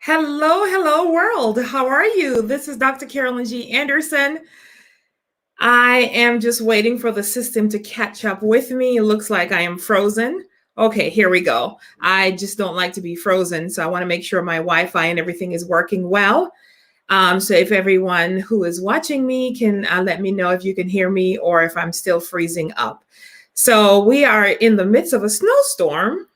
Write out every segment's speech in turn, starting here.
Hello, hello world. How are you? This is Dr. Carolyn G. Anderson. I am just waiting for the system to catch up with me. It looks like I am frozen. Okay, here we go. I just don't like to be frozen, so I want to make sure my Wi-Fi and everything is working well. So if everyone who is watching me can let me know if you can hear me or if I'm still freezing up. So we are in the midst of a snowstorm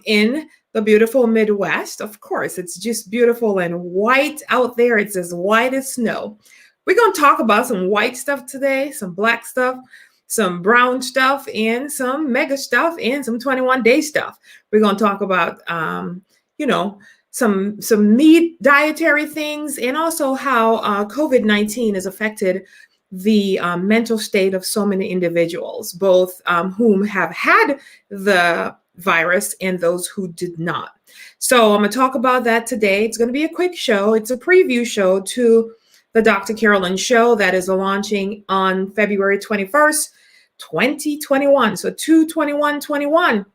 in the beautiful Midwest. Of course, it's just beautiful and white out there. It's as white as snow. We're going to talk about some white stuff today, some black stuff, some brown stuff, and some mega stuff, and some 21-day stuff. We're going to talk about, some meat dietary things, and also how COVID-19 has affected the mental state of so many individuals, both whom have had the virus and those who did not. So I'm going to talk about that today. It's going to be a quick show. It's a preview show to the Dr. CAROLYN Show that is launching on February 21st, 2021. So 2/21/21.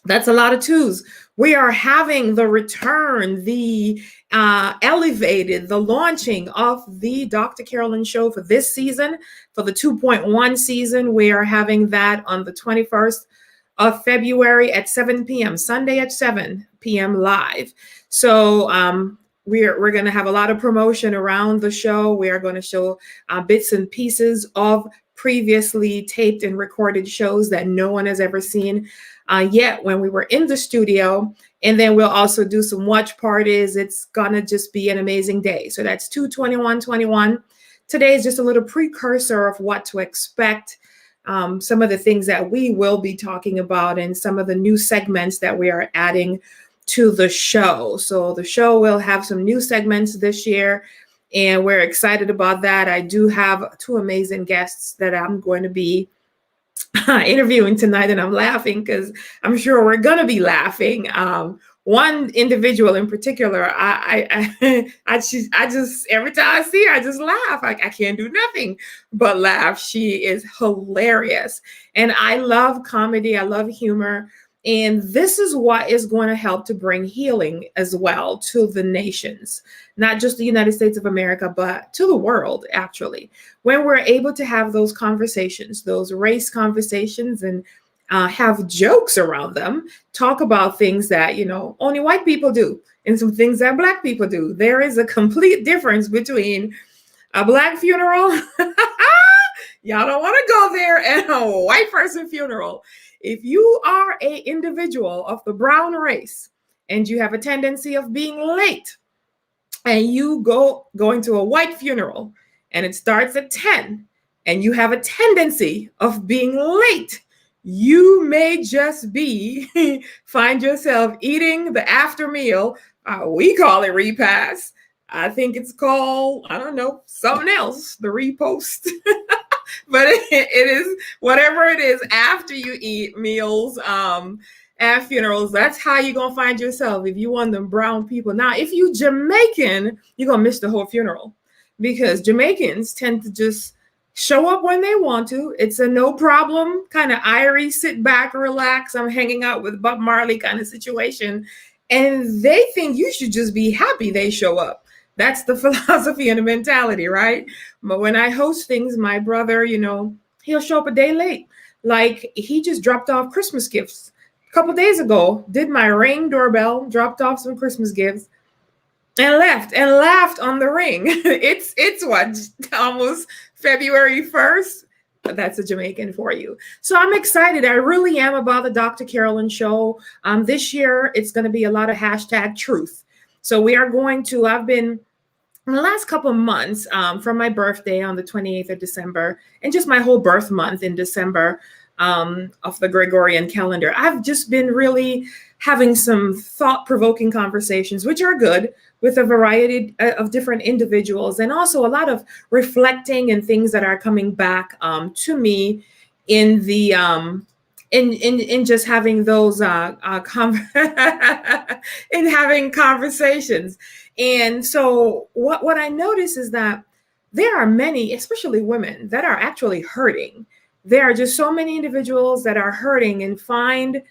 That's a lot of twos. We are having the return, the elevated, the launching of the Dr. CAROLYN Show for this season, for the 2.1 season. We are having that on the 21st of February at 7 p.m., Sunday at 7 p.m. live. So we're going to have a lot of promotion around the show. We are going to show bits and pieces of previously taped and recorded shows that no one has ever seen yet when we were in the studio. And then we'll also do some watch parties. It's gonna just be an amazing day. So that's 2/21/21. Today is just a little precursor of what to expect, some of the things that we will be talking about, and some of the new segments that we are adding to the show. So the show will have some new segments this year, and we're excited about that. I do have two amazing guests that I'm going to be interviewing tonight, and I'm laughing because I'm sure we're gonna be laughing. One individual in particular, I just every time I see her, I just laugh. I can't do nothing but laugh. She is hilarious, and I love comedy. I love humor. And this is what is going to help to bring healing as well to the nations, not just the United States of America, but to the world, actually. When we're able to have those conversations, those race conversations, and have jokes around them, talk about things that, only white people do, and some things that Black people do. There is a complete difference between a Black funeral, y'all don't want to go there, and a white person funeral. If you are an individual of the brown race and you have a tendency of being late, and you going to a white funeral and it starts at 10 and you have a tendency of being late, you may just find yourself eating the after meal. We call it repast. I think it's called, I don't know, something else, the repost. But it is whatever it is after you eat meals at funerals. That's how you're going to find yourself if you want them brown people. Now, if you Jamaican, you're going to miss the whole funeral, because Jamaicans tend to just show up when they want to. It's a no problem kind of irie, sit back, relax, I'm hanging out with Bob Marley kind of situation. And they think you should just be happy they show up. That's the philosophy and the mentality, right? But when I host things, my brother, he'll show up a day late. Like, he just dropped off Christmas gifts a couple days ago, did my Ring doorbell, dropped off some Christmas gifts, and left and laughed on the Ring. It's what, almost February 1st? That's a Jamaican for you. So I'm excited. I really am about the Dr. CAROLYN Show. This year, it's going to be a lot of #truth. So we are going to, I've been, in the last couple of months, from my birthday on the 28th of December, and just my whole birth month in December of the Gregorian calendar, I've just been really having some thought-provoking conversations, which are good, with a variety of different individuals, and also a lot of reflecting and things that are coming back to me in the in just having those in having conversations. And so what I notice is that there are many, especially women, that are actually hurting. There are just so many individuals that are hurting and find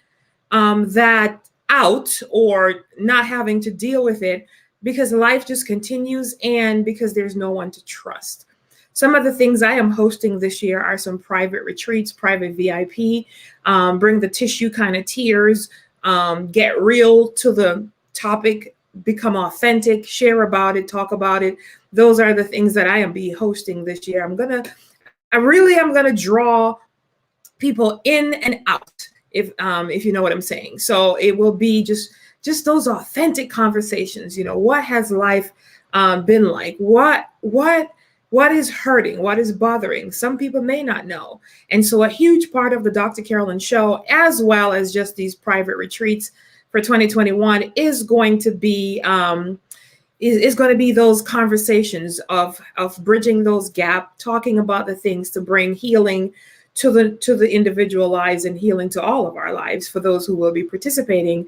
that out, or not having to deal with it because life just continues and because there's no one to trust. Some of the things I am hosting this year are some private retreats, private VIP, bring the tissue kind of tears, get real to the topic, become authentic, share about it, talk about it. Those are the things that I am be hosting this year. I really am gonna draw people in and out, if you know what I'm saying. So it will be just those authentic conversations. You know, what has life been like? What is hurting? What is bothering? Some people may not know. And so a huge part of the Dr. Carolyn Show, as well as just these private retreats for 2021, is going to be those conversations of bridging those gaps, talking about the things to bring healing to the individual lives and healing to all of our lives for those who will be participating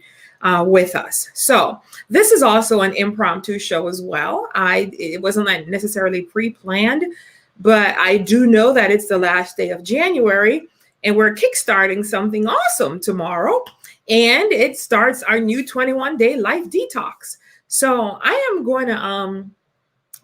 with us. So this is also an impromptu show as well. It wasn't like necessarily pre-planned, but I do know that it's the last day of January and we're kickstarting something awesome tomorrow. And it starts our new 21-day LiFE Detox. So I am going to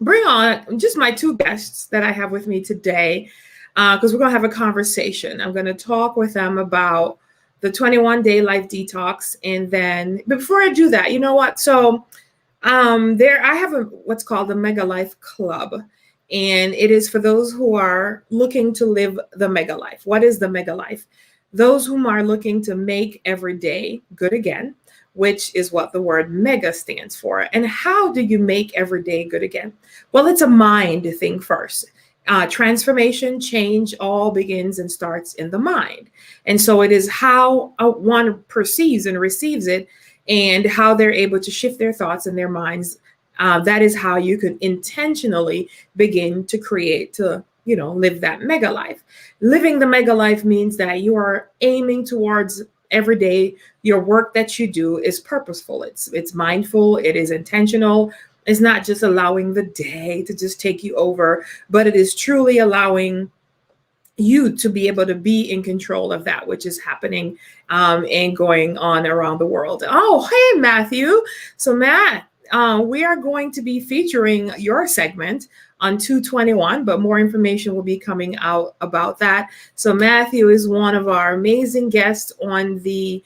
bring on just my two guests that I have with me today, because we're going to have a conversation. I'm going to talk with them about the 21-day LiFE Detox. And then, but before I do that, you know what? So I have what's called the Mega Life Club. And it is for those who are looking to live the mega life. What is the mega life? Those whom are looking to make every day good again, which is what the word mega stands for. And how do you make every day good again? Well, it's a mind thing first. Transformation, change all begins and starts in the mind. And so it is how one perceives and receives it and how they're able to shift their thoughts and their minds. That is how you can intentionally begin to create, to live that mega life. Living the mega life means that you are aiming towards every day. Your work that you do is purposeful. It's mindful. It is intentional. It's not just allowing the day to just take you over, but it is truly allowing you to be able to be in control of that which is happening and going on around the world. Oh, hey, Matthew. So Matt, we are going to be featuring your segment on 221, but more information will be coming out about that. So Matthew is one of our amazing guests on the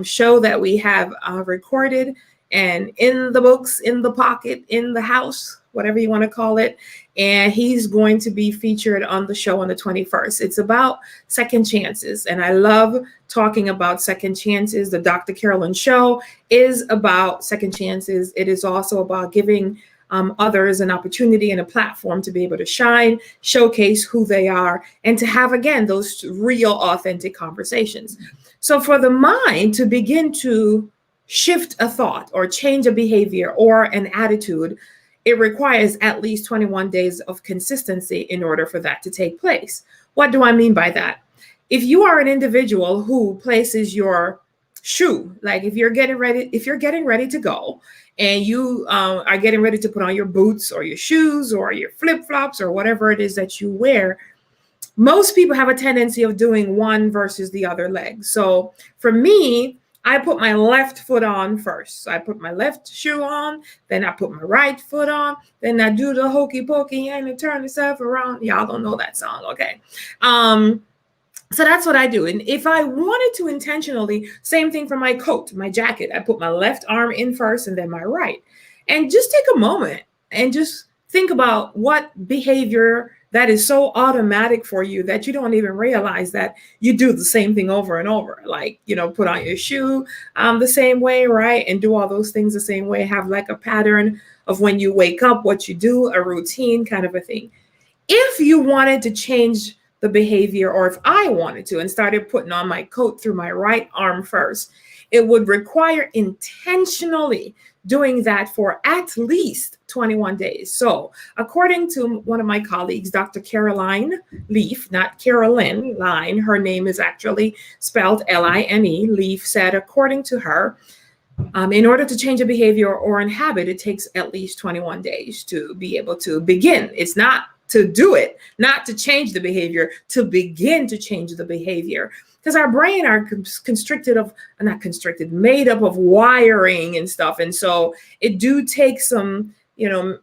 show that we have recorded and in the books, in the pocket, in the house, whatever you want to call it. And he's going to be featured on the show on the 21st. It's about second chances. And I love talking about second chances. The Dr. Carolyn Show is about second chances. It is also about giving others an opportunity and a platform to be able to shine, showcase who they are, and to have, again, those real, authentic conversations. So for the mind to begin to shift a thought or change a behavior or an attitude, it requires at least 21 days of consistency in order for that to take place. What do I mean by that? If you are an individual who places your shoe, like if you're getting ready to go and you are getting ready to put on your boots or your shoes or your flip-flops or whatever it is that you wear, most people have a tendency of doing one versus the other leg. So for me, I put my left foot on first. So I put my left shoe on, then I put my right foot on, then I do the hokey pokey and I turn myself around. Y'all don't know that song, okay? So that's what I do. And if I wanted to intentionally, same thing for my coat, my jacket, I put my left arm in first and then my right. And just take a moment and just think about what behavior that is so automatic for you that you don't even realize that you do the same thing over and over. Like, put on your shoe the same way, right? And do all those things the same way. Have like a pattern of when you wake up, what you do, a routine kind of a thing. If you wanted to change the behavior, or if I wanted to and started putting on my coat through my right arm first, it would require intentionally doing that for at least 21 days. So according to one of my colleagues, Dr. Caroline Leaf, not Carolyn Line, her name is actually spelled Line, Leaf said, according to her, in order to change a behavior or an habit, it takes at least 21 days to be able to begin. It's not to do it, not to change the behavior, to begin to change the behavior. Because our brain are made up of wiring and stuff. And so it do take some,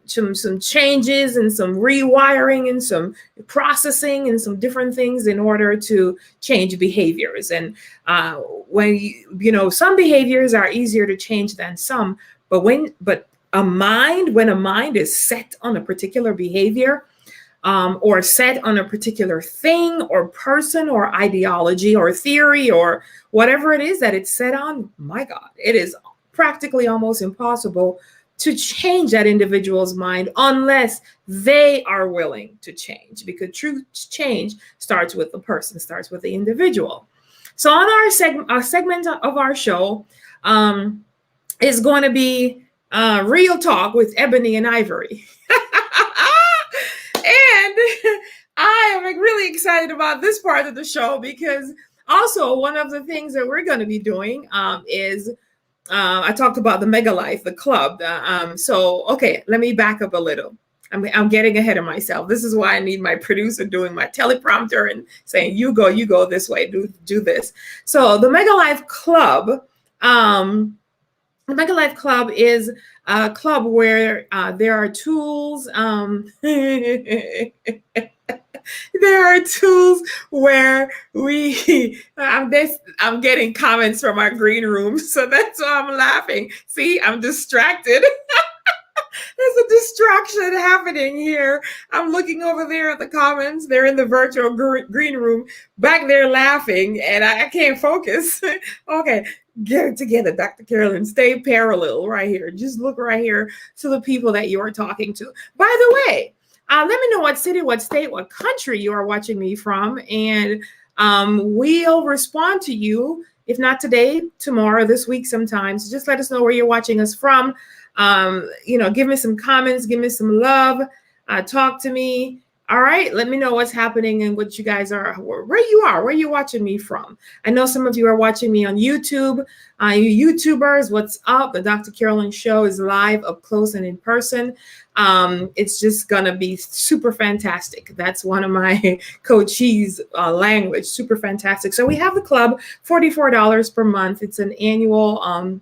some changes and some rewiring and some processing and some different things in order to change behaviors. And when some behaviors are easier to change than some, but when a mind is set on a particular behavior, or set on a particular thing or person or ideology or theory or whatever it is that it's set on, my God, it is practically almost impossible to change that individual's mind unless they are willing to change, because true change starts with the person, starts with the individual. So on our segment of our show is going to be Real Talk with Ebony and Ivory. And I am really excited about this part of the show, because also one of the things that we're going to be doing is I talked about the Mega LiFE, the club. Okay, let me back up a little. I'm getting ahead of myself. This is why I need my producer doing my teleprompter and saying, you go this way, do this. So the Mega LiFE Club, the Mega LiFE Club is a club where there are tools. There are tools where I'm getting comments from our green room, so that's why I'm laughing. See, I'm distracted. There's a distraction happening here. I'm looking over there at the comments. They're in the virtual green room back there laughing, and I can't focus. Okay, get it together, Dr. Carolyn. Stay parallel right here. Just look right here to the people that you are talking to. By the way, let me know what city, what state, what country you are watching me from, and we'll respond to you. If not today, tomorrow, this week sometimes. Just let us know where you're watching us from. Give me some comments, give me some love, talk to me. All right, let me know what's happening and what you guys are, where you watching me from. I know some of you are watching me on YouTube. You YouTubers, what's up? The Dr. Carolyn Show is live, up close and in person. It's just gonna be super fantastic. That's one of my coachees language, super fantastic. So we have the club, $44 per month. It's an annual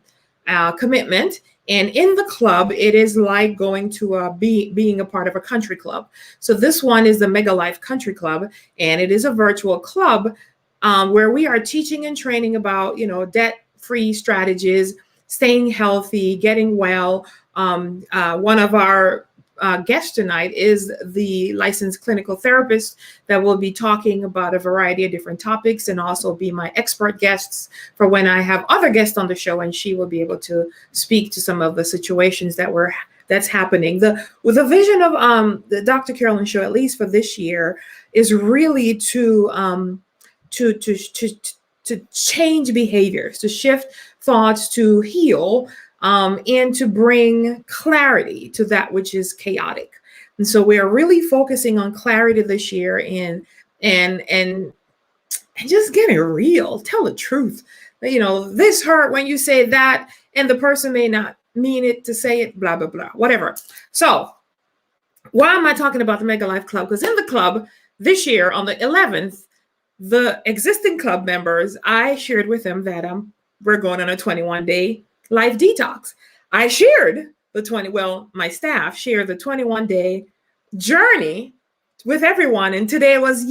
commitment. And in the club, it is like going to being a part of a country club. So this one is the Mega LiFE Country Club, and it is a virtual club where we are teaching and training about, debt-free strategies, staying healthy, getting well. One of our guests tonight is the licensed clinical therapist that will be talking about a variety of different topics, and also be my expert guests for when I have other guests on the show, and she will be able to speak to some of the situations that's happening. The vision of the Dr. Carolyn Show, at least for this year, is really to change behaviors, to shift thoughts, to heal, and to bring clarity to that which is chaotic. And so we are really focusing on clarity this year, and just getting real, tell the truth. This hurt when you say that, and the person may not mean it to say it, blah, blah, blah, whatever. So why am I talking about the Mega LiFE Club? Because in the club this year on the 11th, the existing club members, I shared with them that we're going on a 21-day LiFE detox. I shared my staff shared the 21-day journey with everyone. And today was,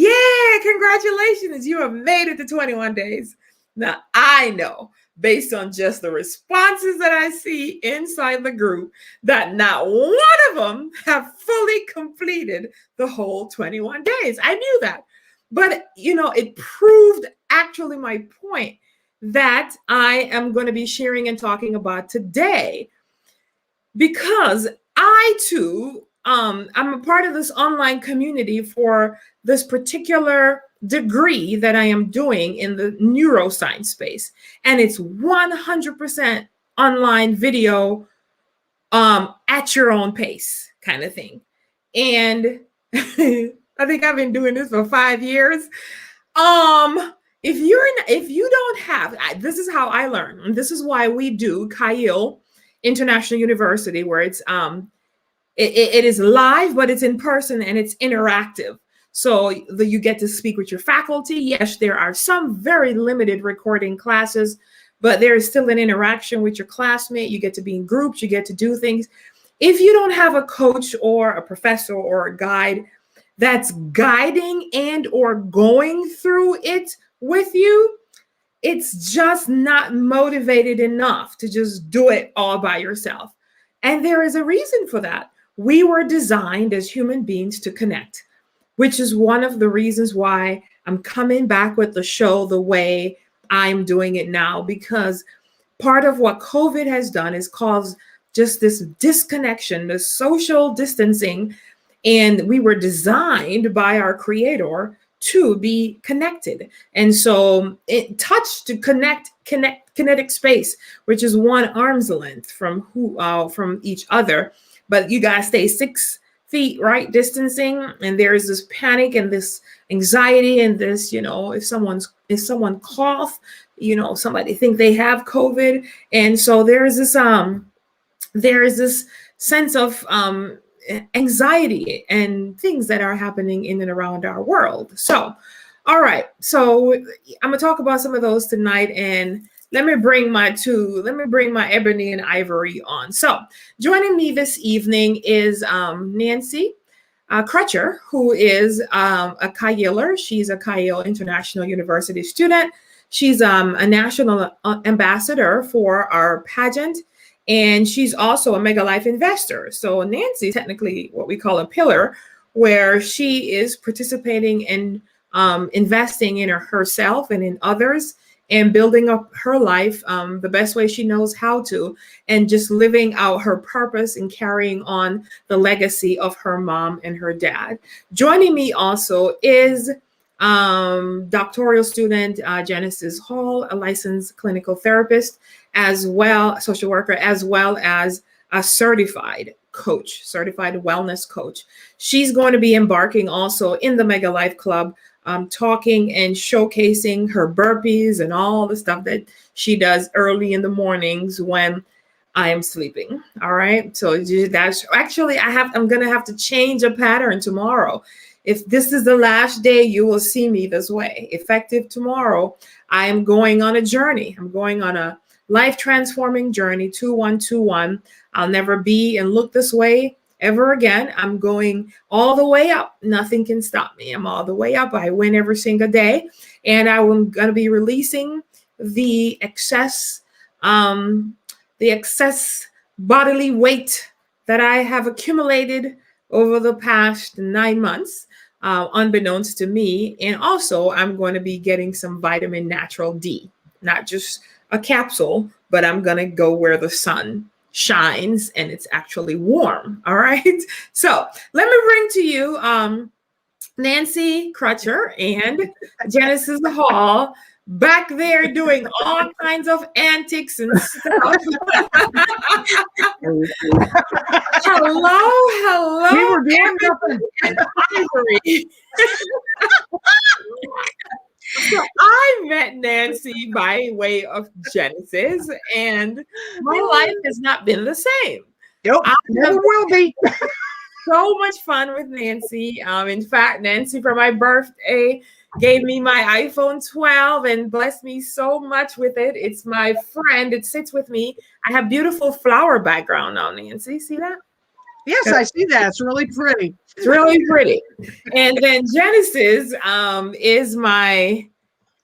congratulations, you have made it to 21 days. Now, I know, based on just the responses that I see inside the group, that not one of them have fully completed the whole 21 days. I knew that. But, it proved actually my point that I am going to be sharing and talking about today, because I too, I'm a part of this online community for this particular degree that I am doing in the neuroscience space. And it's 100% online video, at your own pace kind of thing. And I think I've been doing this for 5 years. If you don't have, this is how I learn, and this is why we do Kyle International University, where it is live, but it's in person and it's interactive. So you get to speak with your faculty. Yes, there are some very limited recording classes, but there is still an interaction with your classmate. You get to be in groups, you get to do things. If you don't have a coach or a professor or a guide that's guiding and or going through it with you, it's just not motivated enough to just do it all by yourself. And there is a reason for that. We were designed as human beings to connect, which is one of the reasons why I'm coming back with the show the way I'm doing it now, because part of what COVID has done is caused just this disconnection, this social distancing, and we were designed by our creator to be connected. And so it touched to connect kinetic space, which is one arm's length from each other, but you gotta stay 6 feet, right, distancing. And there is this panic and this anxiety and this, if someone cough, somebody think they have COVID. And so there is this sense of anxiety and things that are happening in and around our world. So, all right. So I'm gonna talk about some of those tonight, and let me bring my ebony and ivory on. So joining me this evening is Nancy Crutcher, who is a Chi Yiller. She's a Chi Yale International University student. She's a national ambassador for our pageant, and she's also a Mega Life investor. So Nancy, technically what we call a pillar, where she is participating in investing in herself and in others and building up her life the best way she knows how to, and just living out her purpose and carrying on the legacy of her mom and her dad. Joining me also is doctoral student Genesis Hall, a licensed clinical therapist, as well, social worker, as well as a certified coach, certified wellness coach. She's going to be embarking also in the Mega Life Club, talking and showcasing her burpees and all the stuff that she does early in the mornings when I am sleeping. All right. So that's actually, I'm going to have to change a pattern tomorrow. If this is the last day you will see me this way, effective tomorrow, I am going on a journey. I'm going on a life transforming journey, 2121. I'll never be and look this way ever again. I'm going all the way up. Nothing can stop me. I'm all the way up. I win every single day. And I'm going to be releasing the excess bodily weight that I have accumulated over the past 9 months, unbeknownst to me. And also I'm going to be getting some vitamin natural D, not just a capsule, but I'm going to go where the sun shines and it's actually warm. All right. So let me bring to you Nancy Crutcher and Genesis Hall back there doing all kinds of antics and stuff. Hello. We were damned up and Ivory. So I met Nancy by way of Genesis, and my life has not been the same. Nope, never will be. So much fun with Nancy. In fact, Nancy, for my birthday, gave me my iPhone 12 and blessed me so much with it. It's my friend. It sits with me. I have beautiful flower background now, Nancy. See that? Yes, I see that. It's really pretty. It's really pretty. And then Genesis is my,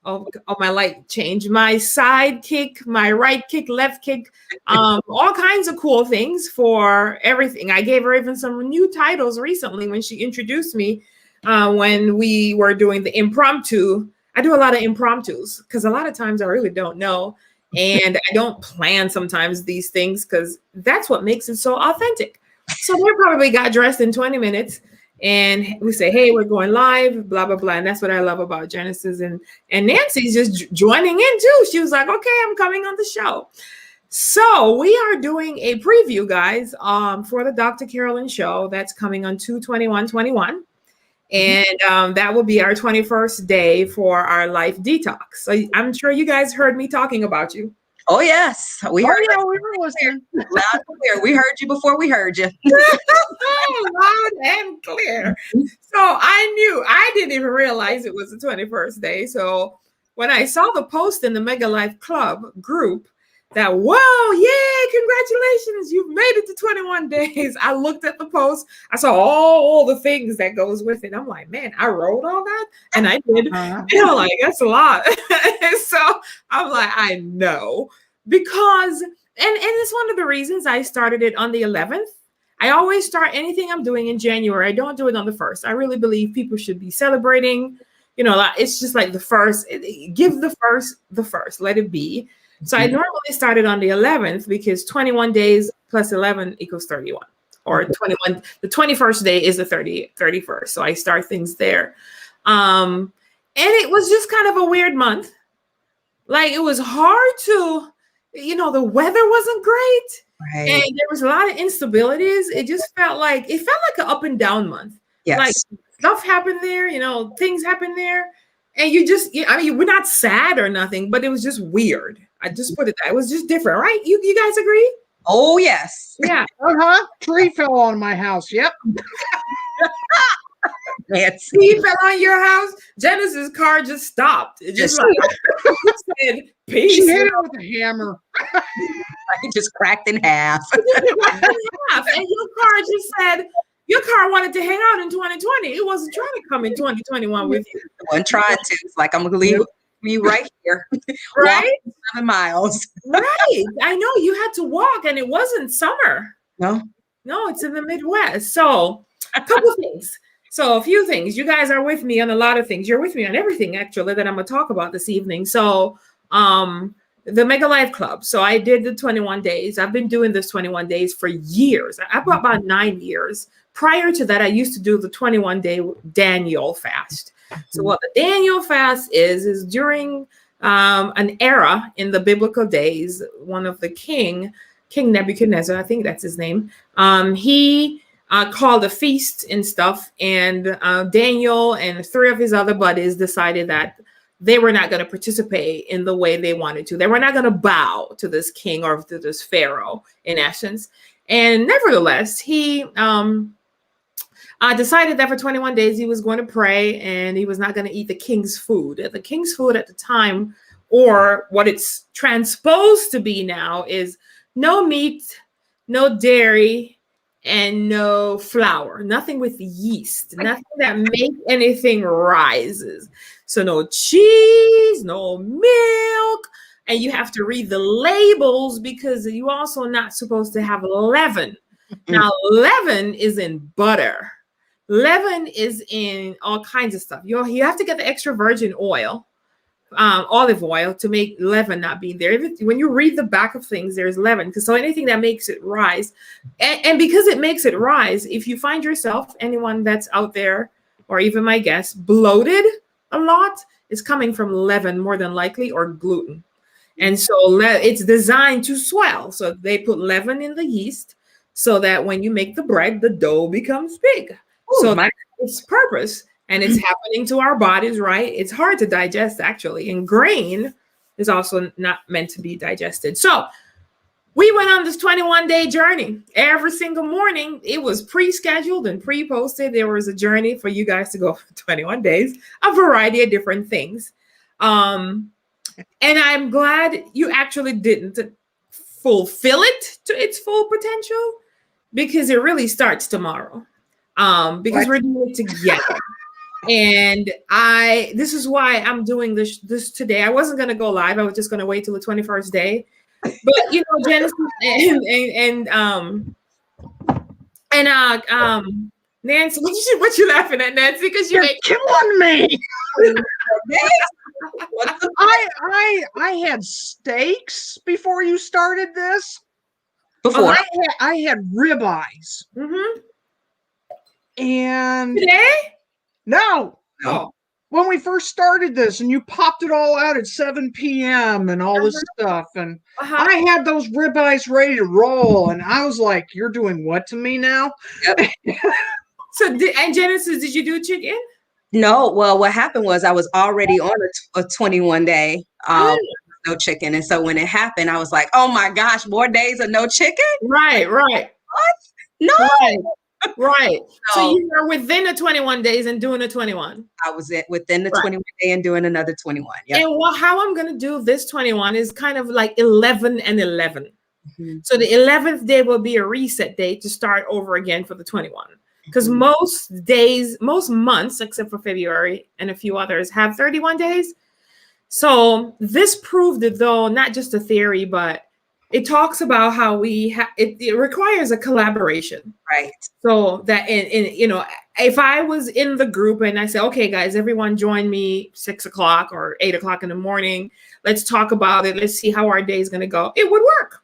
my light change, my sidekick, my right kick, left kick, all kinds of cool things for everything. I gave her even some new titles recently when she introduced me when we were doing the impromptu. I do a lot of impromptus because a lot of times I really don't know. And I don't plan sometimes these things because that's what makes it so authentic. So we probably got dressed in 20 minutes and we say, hey, we're going live, blah, blah, blah. And that's what I love about Genesis. And Nancy's just joining in too. She was like, okay, I'm coming on the show. So we are doing a preview, guys, for the Dr. CAROLYN Show that's coming on 2/21/21. And that will be our 21st day for our LiFE DETOX. So I'm sure you guys heard me talking about you. Oh, yes. We Oh, heard yeah, we were listening. loud and clear. We heard you before we heard you. Loud and clear. So I knew, I didn't even realize it was the 21st day. So when I saw the post in the Mega Life Club group that, whoa, yay, congratulations, you've made it to 21 days. I looked at the post. I saw all the things that goes with it. I'm like, man, I wrote all that? And I did. And I'm like, that's a lot. So I'm like, I know. Because, and it's one of the reasons I started it on the 11th. I always start anything I'm doing in January. I don't do it on the 1st. I really believe people should be celebrating. You know, it's just like the first, give the first, let it be. So I normally started on the 11th because 21 days plus 11 equals 31, or 21. The 21st day is the 31st. So I start things there. And it was just kind of a weird month. Like, it was hard to, the weather wasn't great. Right. And there was a lot of instabilities. It felt like an up and down month. Yes. Like, stuff happened there, things happened there. And we're not sad or nothing, but it was just weird. I just put it that. It was just different, right? You guys agree? Oh, yes. Yeah. Tree fell on my house. Yep. Tree fell on your house. Janice's car just stopped. It just said, peace. She hit it with a hammer. It just cracked in half. And your car just said, your car wanted to hang out in 2020. It wasn't trying to come in 2021 with you. It wasn't trying to. It's like, I'm going to leave you right here. Right? 7 miles. Right. I know you had to walk, and it wasn't summer. No, it's in the Midwest. So a couple things. So a few things. You guys are with me on a lot of things. You're with me on everything, actually, that I'm going to talk about this evening. So the Mega Life Club. So I did the 21 days. I've been doing this 21 days for years. About 9 years. Prior to that, I used to do the 21-day Daniel fast. So what the Daniel fast is during an era in the biblical days, one of the King Nebuchadnezzar, I think that's his name, he called a feast and stuff, and Daniel and 3 of his other buddies decided that they were not going to participate in the way they wanted to. They were not going to bow to this king or to this pharaoh, in essence. And nevertheless, he decided that for 21 days he was going to pray, and he was not going to eat the king's food. The king's food at the time, or what it's transposed to be now, is no meat, no dairy, and no flour. Nothing with yeast. Nothing that makes anything rises. So no cheese, no milk. And you have to read the labels because you also not supposed to have leaven. Now, leaven is in butter. Leaven is in all kinds of stuff. You have to get the extra virgin oil, olive oil, to make leaven not be there. When you read the back of things, there's leaven. So anything that makes it rise, and because it makes it rise, if you find yourself, anyone that's out there, or even my guest, bloated a lot, is coming from leaven more than likely, or gluten. And so it's designed to swell. So they put leaven in the yeast so that when you make the bread, the dough becomes big. So that's its purpose, and it's happening to our bodies, right? It's hard to digest, actually, and grain is also not meant to be digested. So we went on this 21-day journey. Every single morning, it was pre-scheduled and pre-posted. There was a journey for you guys to go for 21 days, a variety of different things. And I'm glad you actually didn't fulfill it to its full potential, because it really starts tomorrow. Because we're doing it together. And this is why I'm doing this today. I wasn't going to go live. I was just going to wait till the 21st day. But, Genesis and Nancy, what you laughing at, Nancy? Because you're killing me. I had steaks before you started this. Before I had ribeyes. Mm-hmm. And today? No. When we first started this, and you popped it all out at 7 p.m. and all this stuff, and I had those ribeyes ready to roll, and I was like, "You're doing what to me now?" Yep. So, Genesis, did you do chicken? No. Well, what happened was I was already on a 21 day no chicken. And so when it happened, I was like, oh my gosh, more days of no chicken? Right. What? No. Right. So you were within the 21 days and doing the 21. I was within the 21 day and doing another 21. Yep. And how I'm going to do this 21 is kind of like 11 and 11. So the 11th day will be a reset day to start over again for the 21. Because most months, except for February and a few others, have 31 days. So this proved it, though, not just a theory, but it talks about how it requires a collaboration. Right. So that, if I was in the group and I say, okay, guys, everyone join me 6 o'clock or 8 o'clock in the morning. Let's talk about it. Let's see how our day is going to go. It would work.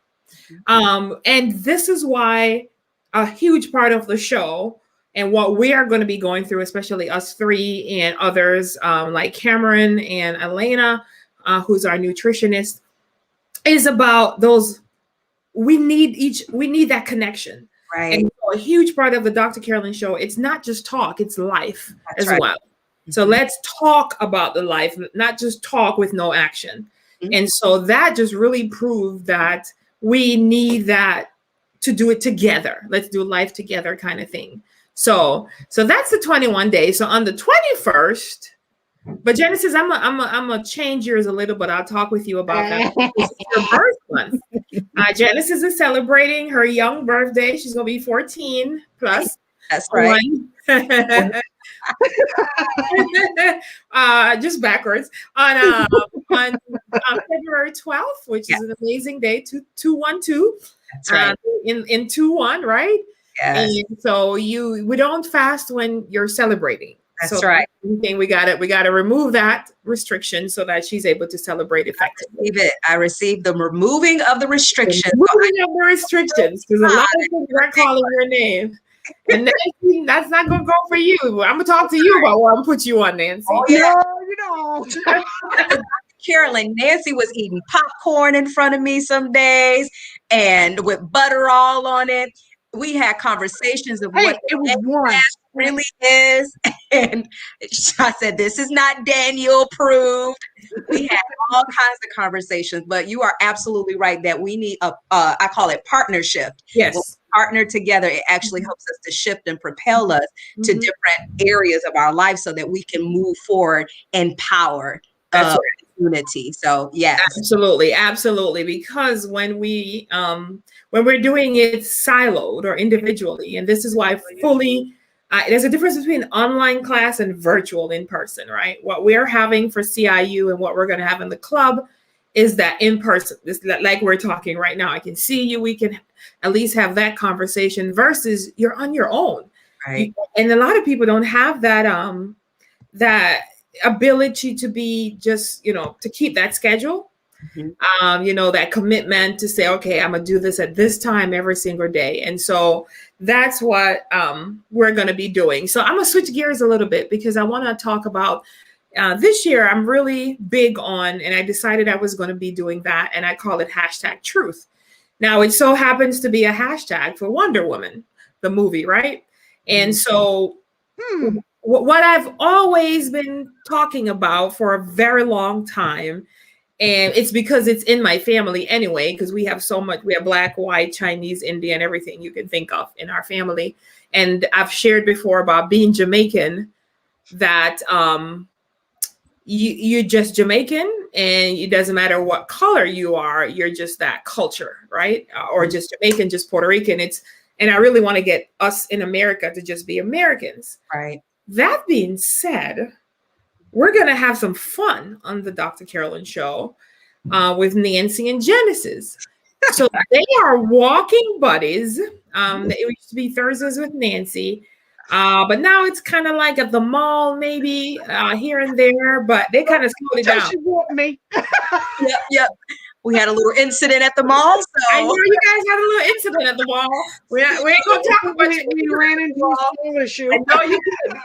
And this is why a huge part of the show and what we are going to be going through, especially us three and others like Cameron and Elena, who's our nutritionist, is about those. We need that connection. Right. And so a huge part of the Dr. CAROLYN show, it's not just talk, it's life as well. So let's talk about the life, not just talk with no action. And so that just really proved that we need that to do it together. Let's do life together kind of thing. So that's the 21 days. So on the 21st, but Genesis, I'm gonna change yours a little, but I'll talk with you about that. It's your birth month. Genesis is celebrating her young birthday. She's gonna be 14 plus. That's right. Just backwards on February 12th, which is an amazing day. 212. That's right. In 2-1, right? Yes. And so we don't fast when you're celebrating. That's right. We got to remove that restriction so that she's able to celebrate effectively. I received the removing of the restrictions. Removing of the restrictions, because a lot of people are calling your name. And Nancy, that's not going to go for you. I'm going to talk to you about what I'm going to put you on, Nancy. Oh, yeah. No, you don't. CAROLYN, Nancy was eating popcorn in front of me some days and with butter all on it. We had conversations of what it was really is. And I said, this is not Daniel approved. We had all kinds of conversations, but you are absolutely right that we need I call it partnership. Yes. When we partner together, it actually helps us to shift and propel us to different areas of our life so that we can move forward in power. That's right. Unity. So yes, absolutely. Because when we're doing it siloed or individually, and this is why there's a difference between online class and virtual in person, right? What we're having for CIU and what we're going to have in the club is that in person. This, like we're talking right now, I can see you. We can at least have that conversation versus you're on your own, right? And a lot of people don't have that ability to be just, to keep that schedule, that commitment to say, okay, I'm going to do this at this time every single day. And so that's what we're going to be doing. So I'm going to switch gears a little bit because I want to talk about this year. I'm really big on, and I decided I was going to be doing that. And I call it #truth. Now it so happens to be a hashtag for Wonder Woman, the movie, right? And so what I've always been talking about for a very long time, and it's because it's in my family anyway, because we have so much, we have Black, white, Chinese, Indian, everything you can think of in our family. And I've shared before about being Jamaican, that you're just Jamaican, and it doesn't matter what color you are, you're just that culture, right? Or just Jamaican, just Puerto Rican. And I really want to get us in America to just be Americans. Right. That being said, we're going to have some fun on the Dr. CAROLYN show with Nancy and Genesis. So they are walking buddies. It used to be Thursdays with Nancy, but now it's kind of like at the mall, maybe here and there, but they kind of slowed it down. She want me. Yep. We had a little incident at the mall. So. I know you guys had a little incident at the mall. We ain't going to talk about it. We ran into a small issue. I know you did.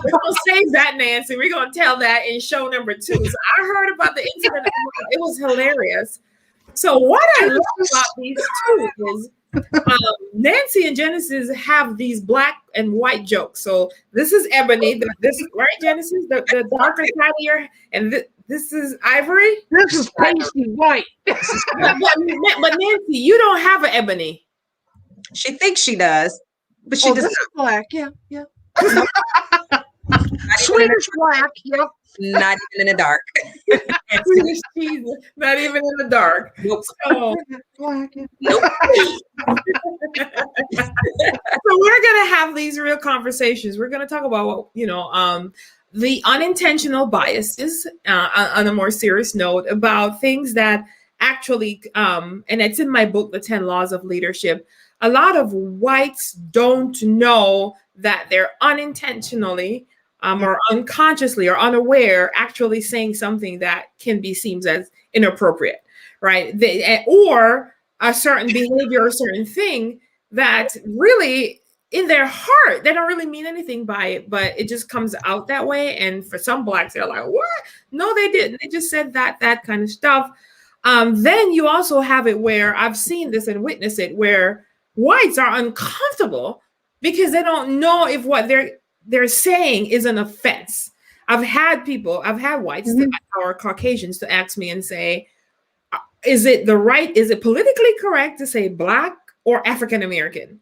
We're going to save that, Nancy. We're going to tell that in show number 2. So I heard about the incident. It was hilarious. So what I love about these two is Nancy and Genesis have these black and white jokes. So this is Ebony. This right, Genesis? The darker side of your, and This is Ivory. This is pasty white. but Nancy, you don't have an ebony. She thinks she does, but she does this is black. Yeah. not. Swedish black. Yep. Not even in the dark. Swedish cheese, not even in the dark. Nope. So, Black. Yeah. Nope. so we're gonna have these real conversations. We're gonna talk about the unintentional biases on a more serious note, about things that actually and it's in my book, The 10 Laws of Leadership. A lot of whites don't know that they're unintentionally or unconsciously or unaware actually saying something that can be seen as inappropriate, right? Or a certain behavior or a certain thing that really in their heart, they don't really mean anything by it, but it just comes out that way. And for some blacks, they're like, what? No, they didn't. They just said that kind of stuff. Then you also have it where I've seen this and witnessed it, where whites are uncomfortable because they don't know if what they're saying is an offense. I've had whites or Caucasians to ask me and say, is it politically correct to say black or African American?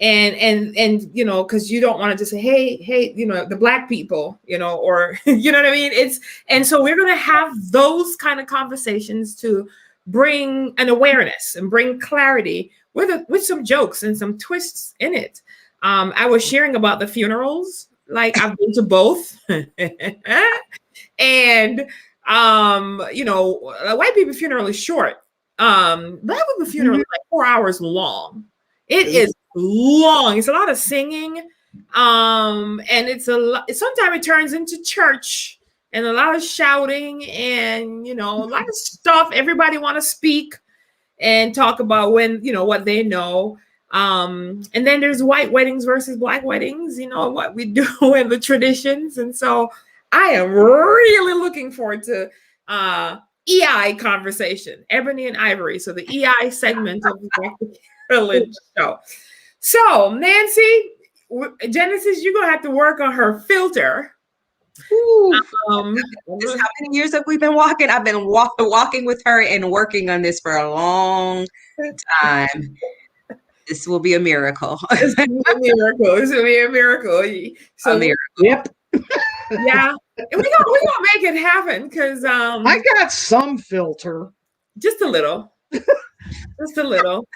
And because you don't want to just say, hey, the black people, or you know what I mean? And so we're going to have those kind of conversations to bring an awareness and bring clarity with some jokes and some twists in it. I was sharing about the funerals, like I've been to both. And, a white people funeral is short. Black people funeral is like 4 hours long. It is long. It's a lot of singing. And it's sometimes it turns into church and a lot of shouting and, a lot of stuff. Everybody want to speak and talk about what they know. And then there's white weddings versus black weddings, what we do and the traditions. And so I am really looking forward to EI conversation, Ebony and Ivory. So the EI segment of the CAROLYN Show. So Nancy, Genesis, you're going to have to work on her filter. How many years have we been walking? I've been walking with her and working on this for a long time. This will be a miracle. This will be a miracle. So, a miracle. Yep. Yeah. And we're gonna make it happen because I got some filter. Just a little. Just a little.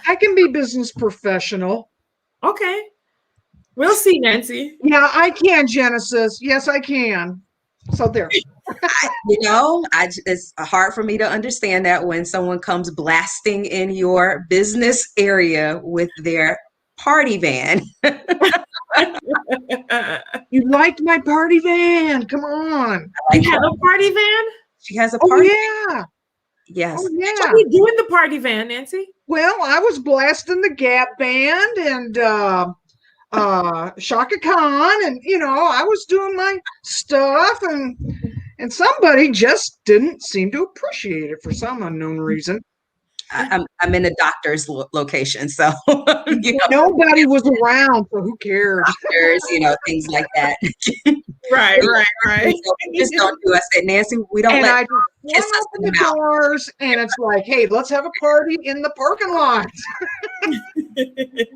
I can be business professional. Okay. We'll see, Nancy. Yeah, I can, Genesis. Yes, I can. So there. It's hard for me to understand that when someone comes blasting in your business area with their party van. You liked my party van. Come on. You have a party van? She has a party van. Yeah. Yes. Oh, yeah. What are you doing the party van, Nancy? Well, I was blasting the Gap band and Shaka Khan, and I was doing my stuff, and somebody just didn't seem to appreciate it for some unknown reason. I'm in a doctor's location, so nobody was around, so who cares? Doctors, things like that. Right. So just don't do. I said, Nancy, we don't let kiss us in the mouth. Doors, and it's like, hey, let's have a party in the parking lot.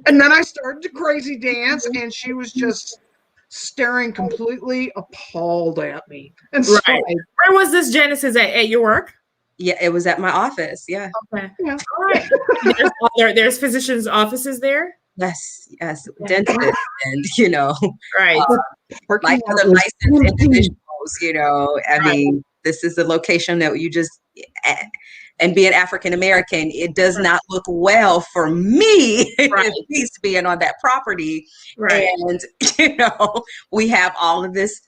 And then I started to crazy dance, and she was just staring completely appalled at me. And so where was this, Genesis, at your work? Yeah, it was at my office. Yeah. Okay. Yeah. All right. There's physicians' offices there. Yes. Dentists, and right. Like other licensed individuals. I mean, this is the location that you just. And being African American, it does not look well for me, at least being on that property. Right. And we have all of this,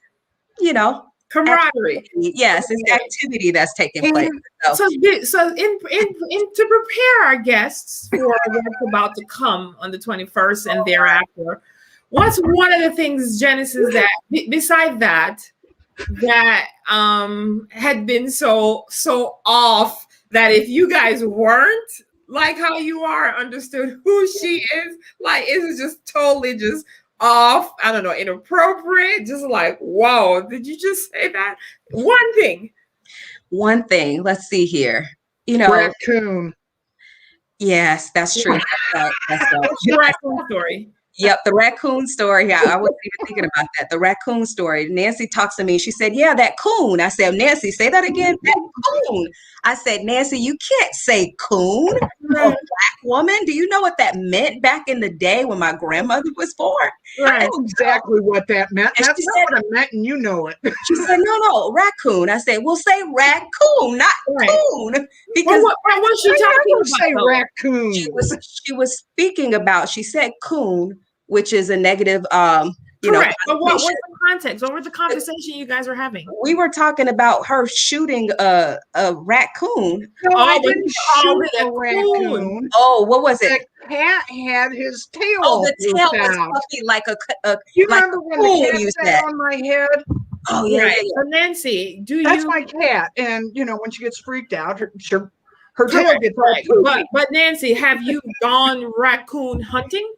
camaraderie. Yes, it's activity that's taking place. So in to prepare our guests for what's about to come on the 21st and thereafter, what's one of the things, Genesis, that beside that had been so off that if you guys weren't like how you are, understood who she is, like it was just totally just off, I don't know, inappropriate, just like, whoa, did you just say that? One thing. Let's see here. Raccoon. Yes, that's true. That's the raccoon story. Yep, the raccoon story. Yeah, I wasn't even thinking about that. The raccoon story. Nancy talks to me. She said, yeah, that coon. I said, Nancy, say that again. That coon. I said, Nancy, you can't say coon. A black woman. Do you know what that meant back in the day when my grandmother was born? Right. I know exactly what that meant. That's not what I meant, and you know it. She said, no, raccoon. I said, well, say raccoon, not coon. Because what was she talking about? Say raccoon. She was speaking about, she said coon, which is a negative, Correct. But what was the context? What was the conversation you guys were having? We were talking about her shooting a raccoon. No, I didn't shoot a raccoon. Oh, what was it? The cat had his tail. Oh, the tail was puffy like a. You remember when the cat sat on my head? Oh yeah. Right. So Nancy, That's my cat, and when she gets freaked out, her tail gets all poofy. But Nancy, have you gone raccoon hunting?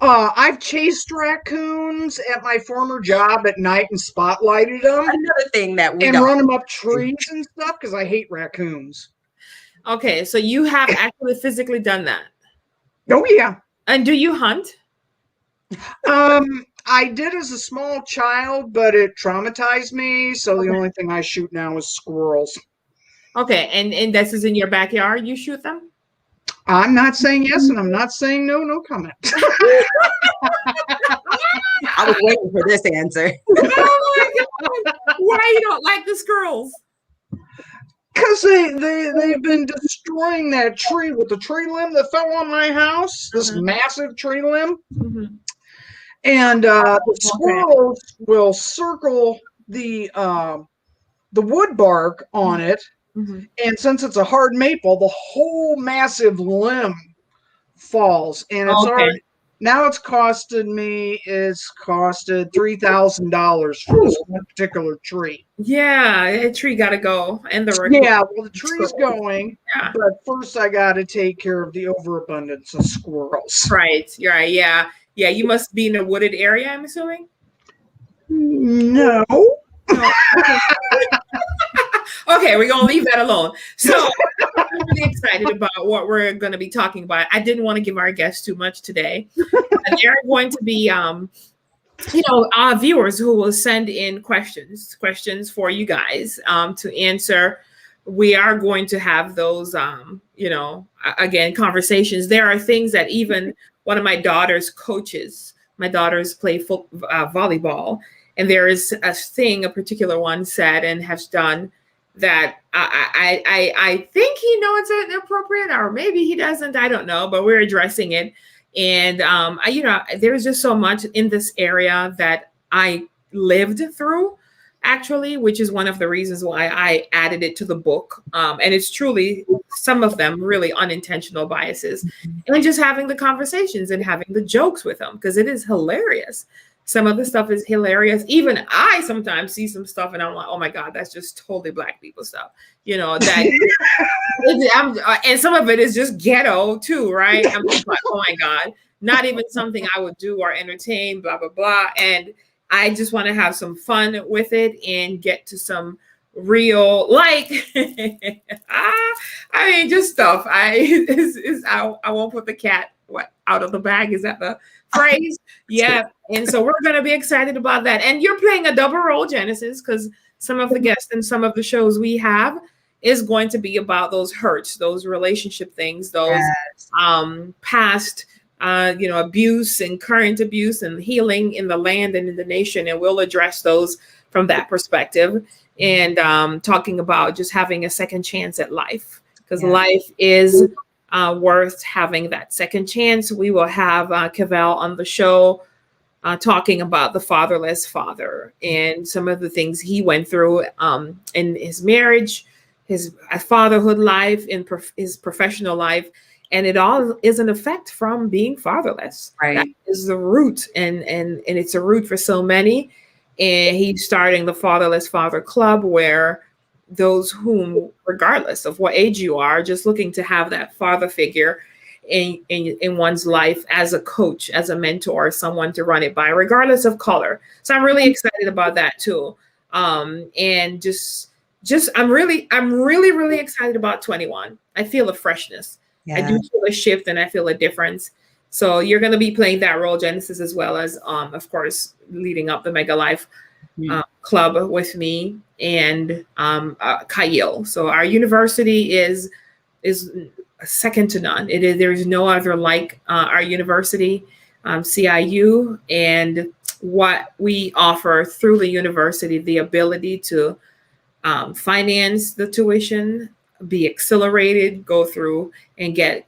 I've chased raccoons at my former job at night and spotlighted them. Another thing that we run them up trees and stuff because I hate raccoons. Okay, so you have actually physically done that. Oh yeah. And do you hunt? I did as a small child, but it traumatized me. So the only thing I shoot now is squirrels. Okay, and this is in your backyard. You shoot them? I'm not saying yes, and I'm not saying no. No comment. I was waiting for this answer. Oh my God. Why you don't like the squirrels? Because they've been destroying that tree with the tree limb that fell on my house. This massive tree limb, and the squirrels will circle the wood bark on it. And since it's a hard maple, the whole massive limb falls, and it's already now it's costed $3,000 for this one particular tree. Yeah, that tree got to go, and the the tree's going, but first I got to take care of the overabundance of squirrels. Right, yeah. You must be in a wooded area, I'm assuming. No. Okay, we're going to leave that alone. So I'm really excited about what we're going to be talking about. I didn't want to give our guests too much today. There are going to be, our viewers who will send in questions for you guys to answer. We are going to have those, again, conversations. There are things that even one of my daughter's coaches, my daughters play volleyball, and there is a particular one said and has done that I think he knows it's inappropriate, or maybe he doesn't. I don't know, but we're addressing it. And there's just so much in this area that I lived through, actually, which is one of the reasons why I added it to the book. And it's truly some of them really unintentional biases, and just having the conversations and having the jokes with them, because it is hilarious. Some of the stuff is hilarious. Even I sometimes see some stuff and I'm like, oh my God, that's just totally Black people stuff. And some of it is just ghetto too, right? I'm just like, oh my God, not even something I would do or entertain, blah, blah, blah. And I just want to have some fun with it and get to some real, just stuff. I won't put the cat out of the bag. Is that the phrase? Yeah. And so we're going to be excited about that. And you're playing a double role, Genesis, because some of the guests and some of the shows we have is going to be about those hurts, those relationship things, those past, abuse and current abuse and healing in the land and in the nation. And we'll address those from that perspective, and talking about just having a second chance at life, because life is worth having that second chance. We will have Cavell on the show talking about the fatherless father and some of the things he went through in his marriage, his fatherhood life, in his professional life. And it all is an effect from being fatherless. Right. That is the root. And it's a root for so many. And he's starting the Fatherless Father Club, where those whom, regardless of what age you are, just looking to have that father figure. in one's life as a coach, as a mentor, someone to run it by, regardless of color. So I'm really excited about that too. And I'm really excited about 21. I feel a freshness. Yeah. I do feel a shift and I feel a difference. So you're going to be playing that role, Genesis, as well as, of course, leading up the Mega Life Club with me and Kyle. So our university is second to none. There's no other like our university, CIU, and what we offer through the university, the ability to finance the tuition, be accelerated, go through and get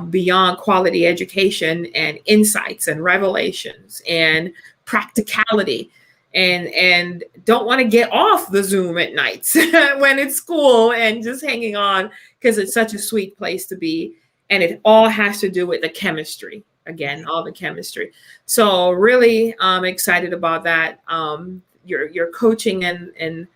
beyond quality education and insights and revelations and practicality, and don't want to get off the Zoom at nights when it's school and just hanging on, because it's such a sweet place to be. And it all has to do with the chemistry. Again, all the chemistry. So really excited about that. Your coaching and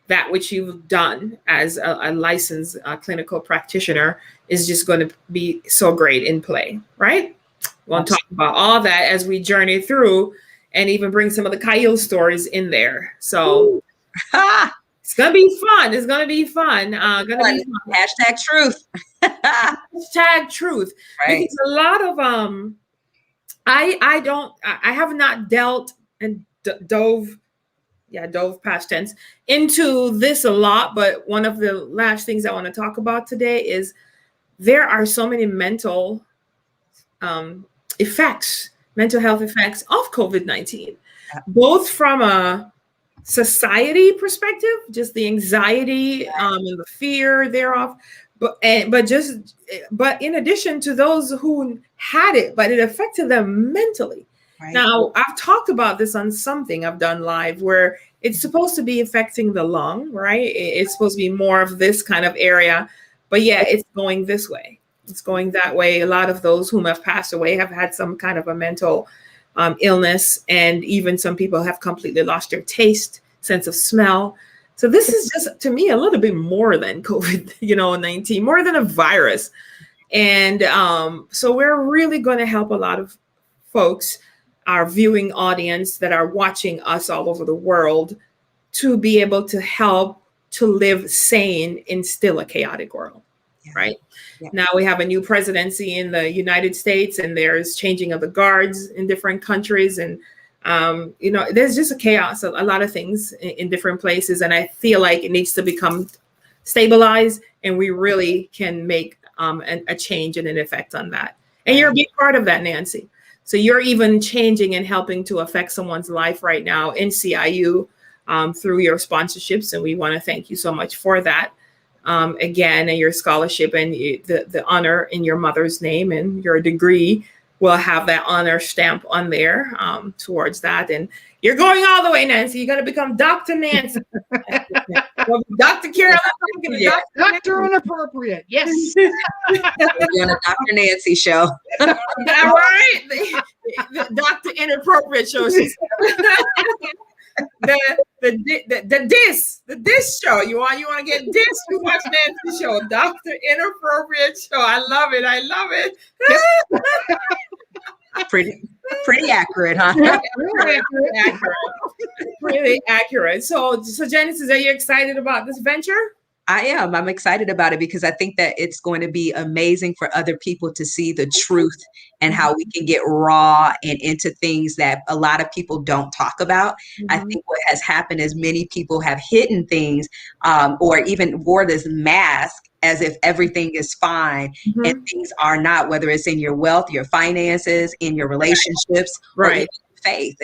that which you've done as a licensed clinical practitioner is just going to be so great in play, right? We'll talk about all that as we journey through and even bring some of the Kyle stories in there. So it's going to be fun. It's going to be fun. Hashtag truth. Hashtag truth. Right. Because a lot of, I have not dealt and dove past tense into this a lot, but one of the last things I want to talk about today is there are so many mental effects, mental health effects of COVID-19, both from a society perspective, just the anxiety and the fear thereof, but in addition to those who had it, but it affected them mentally. Right. Now, I've talked about this on something I've done live where it's supposed to be affecting the lung, right? It's supposed to be more of this kind of area, but yeah, it's going this way. It's going that way. A lot of those whom have passed away have had some kind of a mental illness, and even some people have completely lost their taste, sense of smell. So this is just, to me, a little bit more than COVID-19, more than a virus. And so we're really going to help a lot of folks, our viewing audience that are watching us all over the world, to be able to help to live sane in still a chaotic world, right? Yeah. Now we have a new presidency in the United States, and there's changing of the guards in different countries. And, there's just a chaos, a lot of things in different places. And I feel like it needs to become stabilized, and we really can make a change and an effect on that. And you're a big part of that, Nancy. So you're even changing and helping to affect someone's life right now in CIU through your sponsorships. And we want to thank you so much for that. Again, and your scholarship and the honor in your mother's name and your degree will have that honor stamp on there towards that. And you're going all the way, Nancy. You're going to become Dr. Nancy. Dr. Carolyn. Dr. Inappropriate. Yes. We're doing a Dr. Nancy show. All right. The Dr. Inappropriate show. The diss show. You want to get dissed? You watch Nancy show. Dr. Inappropriate show. I love it. Pretty accurate, huh? Pretty accurate. So Genesis, are you excited about this venture? I am. I'm excited about it because I think that it's going to be amazing for other people to see the truth and how we can get raw and into things that a lot of people don't talk about. Mm-hmm. I think what has happened is many people have hidden things or even wore this mask as if everything is fine, and things are not, whether it's in your wealth, your finances, in your relationships, right? Faith,